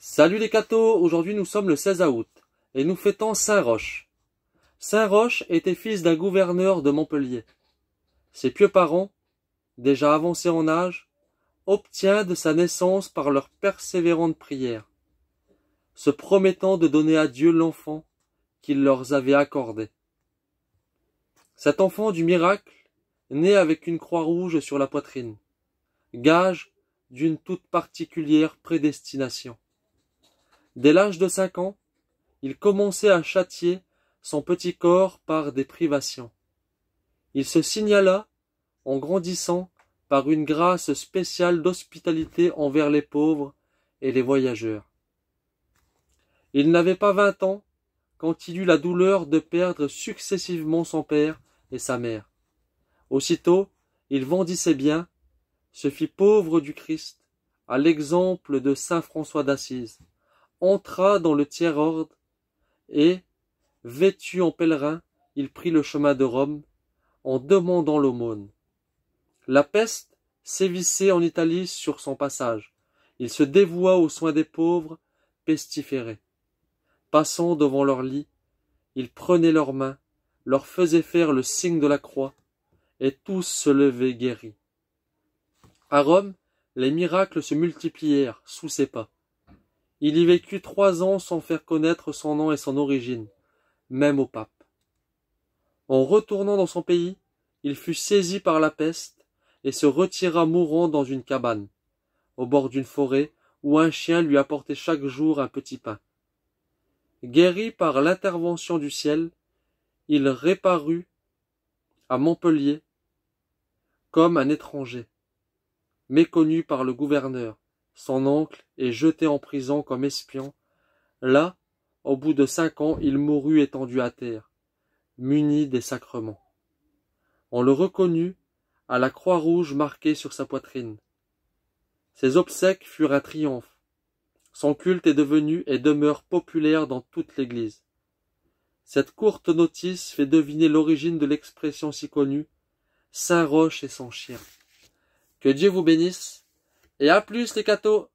Salut les cathos, aujourd'hui nous sommes le 16 août et nous fêtons Saint Roch. Saint Roch était fils d'un gouverneur de Montpellier. Ses pieux parents, déjà avancés en âge, obtient de sa naissance par leur persévérante prière, se promettant de donner à Dieu l'enfant qu'il leur avait accordé. Cet enfant du miracle naît avec une croix rouge sur la poitrine, gage d'une toute particulière prédestination. Dès l'âge de 5 ans, il commençait à châtier son petit corps par des privations. Il se signala, en grandissant, par une grâce spéciale d'hospitalité envers les pauvres et les voyageurs. Il n'avait pas 20 ans quand il eut la douleur de perdre successivement son père et sa mère. Aussitôt, il vendit ses biens, se fit pauvre du Christ, à l'exemple de saint François d'Assise, entra dans le tiers-ordre et, vêtu en pèlerin, il prit le chemin de Rome en demandant l'aumône. La peste sévissait en Italie sur son passage. Il se dévoua aux soins des pauvres pestiférés. Passant devant leur lit, il prenait leurs mains, leur faisait faire le signe de la croix, et tous se levaient guéris. À Rome, les miracles se multiplièrent sous ses pas. Il y vécut 3 ans sans faire connaître son nom et son origine, même au pape. En retournant dans son pays, il fut saisi par la peste et se retira mourant dans une cabane, au bord d'une forêt où un chien lui apportait chaque jour un petit pain. Guéri par l'intervention du ciel, il reparut à Montpellier comme un étranger, méconnu par le gouverneur, son oncle, et jeté en prison comme espion. Là, au bout de 5 ans, il mourut étendu à terre, muni des sacrements. On le reconnut à la croix rouge marquée sur sa poitrine. Ses obsèques furent un triomphe. Son culte est devenu et demeure populaire dans toute l'Église. Cette courte notice fait deviner l'origine de l'expression si connue « Saint Roch et son chien ». Que Dieu vous bénisse, et à plus les cathos!